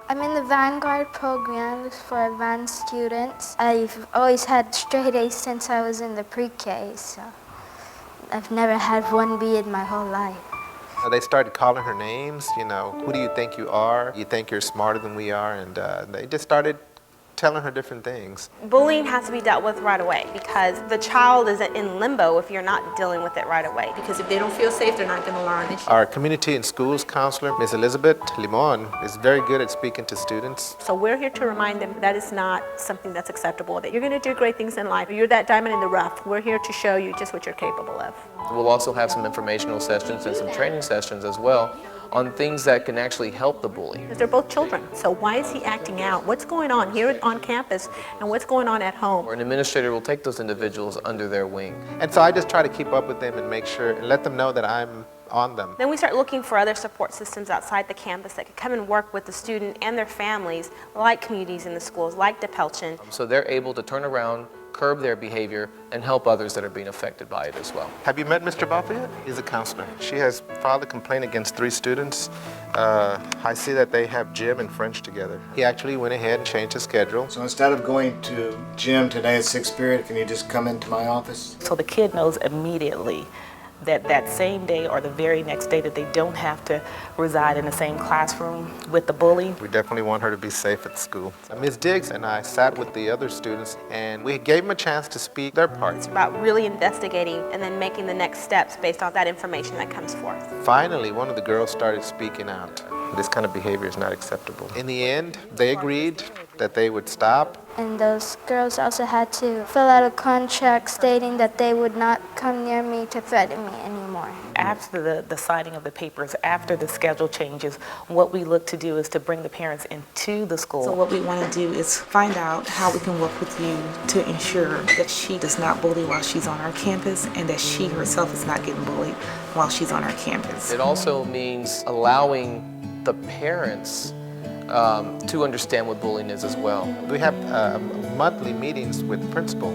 I'm in the Vanguard programs for advanced students. I've always had straight A's since I was in the pre-K, so I've never had one B in my whole life. They started calling her names, who do you think you are? You think you're smarter than we are, and they just started telling her different things. Bullying has to be dealt with right away because the child is in limbo if you're not dealing with it right away. Because if they don't feel safe, they're not going to learn. Our community and schools counselor, Ms. Elizabeth Limon, is very good at speaking to students. So we're here to remind them that is not something that's acceptable, that you're going to do great things in life. You're that diamond in the rough. We're here to show you just what you're capable of. We'll also have some informational sessions and some training sessions as well on things that can actually help the bully. Because they're both children. So why is he acting out? What's going on here on campus and what's going on at home? An administrator will take those individuals under their wing. And so I just try to keep up with them and make sure and let them know that I'm on them. Then we start looking for other support systems outside the campus that could come and work with the student and their families, like communities in the schools, like DePelchin. So they're able to turn around, curb their behavior, and help others that are being affected by it as well. Have you met Mr. Buffa yet? He's a counselor. She has filed a complaint against 3 students. I see that they have gym and French together. He actually went ahead and changed his schedule. So instead of going to gym today at 6th period, can you just come into my office? So the kid knows immediately that same day or the very next day that they don't have to reside in the same classroom with the bully. We definitely want her to be safe at school. Ms. Diggs and I sat with the other students and we gave them a chance to speak their part. It's about really investigating and then making the next steps based on that information that comes forth. Finally, one of the girls started speaking out. This kind of behavior is not acceptable. In the end, they agreed that they would stop. And those girls also had to fill out a contract stating that they would not come near me to threaten me anymore. After the signing of the papers, after the schedule changes, what we look to do is to bring the parents into the school. So what we want to do is find out how we can work with you to ensure that she does not bully while she's on our campus and that she herself is not getting bullied while she's on our campus. It also means allowing the parents to understand what bullying is as well. We have monthly meetings with the principal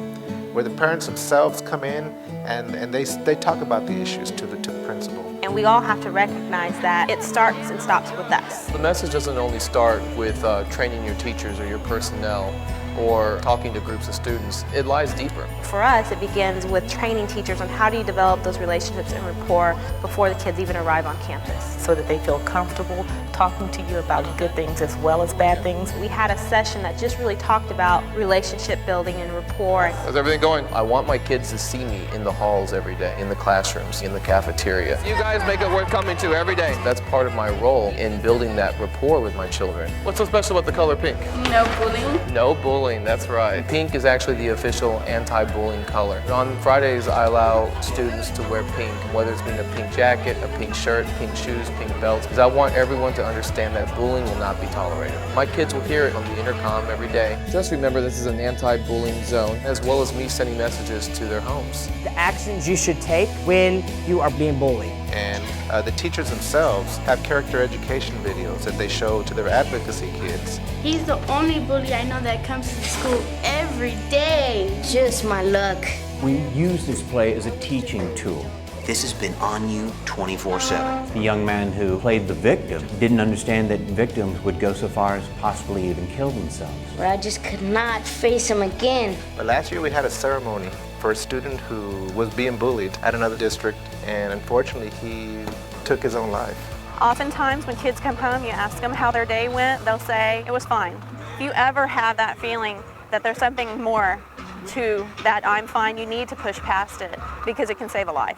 where the parents themselves come in and they talk about the issues to the principal. And we all have to recognize that it starts and stops with us. The message doesn't only start with training your teachers or your personnel or talking to groups of students. It lies deeper. For us, it begins with training teachers on how do you develop those relationships and rapport before the kids even arrive on campus. So that they feel comfortable talking to you about good things as well as bad things. We had a session that just really talked about relationship building and rapport. How's everything going? I want my kids to see me in the halls every day, in the classrooms, in the cafeteria. You guys make it worth coming to every day. That's part of my role in building that rapport with my children. What's so special about the color pink? No bullying. No bullying, that's right. Pink is actually the official anti-bullying color. On Fridays, I allow students to wear pink, whether it's being a pink jacket, a pink shirt, pink shoes, pink belts, because I want everyone to understand that bullying will not be tolerated. My kids will hear it on the intercom every day. Just remember this is an anti-bullying zone, as well as me sending messages to their homes. The actions you should take when you are being bullied. And the teachers themselves have character education videos that they show to their advocacy kids. He's the only bully I know that comes to school every day. Just my luck. We use this play as a teaching tool. This has been on you 24/7. The young man who played the victim didn't understand that victims would go so far as possibly even kill themselves. But I just could not face him again. But last year we had a ceremony for a student who was being bullied at another district, and unfortunately he took his own life. Oftentimes when kids come home, you ask them how their day went, they'll say, it was fine. If you ever have that feeling that there's something more to that I'm fine, you need to push past it because it can save a life.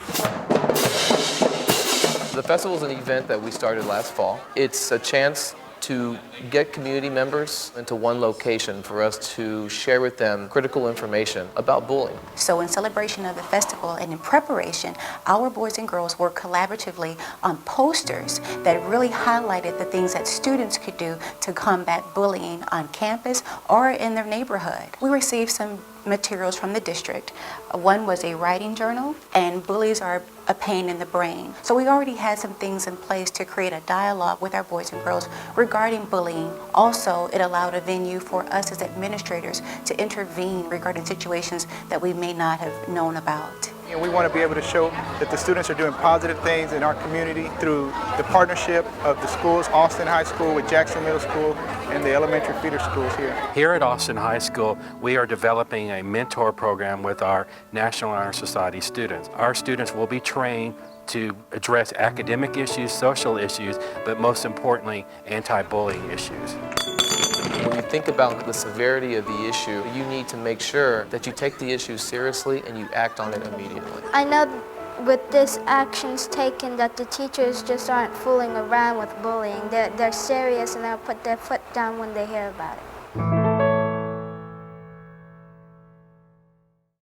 The festival is an event that we started last fall. It's a chance to get community members into one location for us to share with them critical information about bullying. So in celebration of the festival and in preparation, our boys and girls worked collaboratively on posters that really highlighted the things that students could do to combat bullying on campus or in their neighborhood. We received some materials from the district. One was a writing journal, and bullies are a pain in the brain. So we already had some things in place to create a dialogue with our boys and girls regarding bullying. Also, it allowed a venue for us as administrators to intervene regarding situations that we may not have known about. And we want to be able to show that the students are doing positive things in our community through the partnership of the schools, Austin High School with Jackson Middle School and the elementary feeder schools here. Here at Austin High School, we are developing a mentor program with our National Honor Society students. Our students will be trained to address academic issues, social issues, but most importantly, anti-bullying issues. When you think about the severity of the issue, you need to make sure that you take the issue seriously and you act on it immediately. I know with this actions taken that the teachers just aren't fooling around with bullying. They're serious and they'll put their foot down when they hear about it.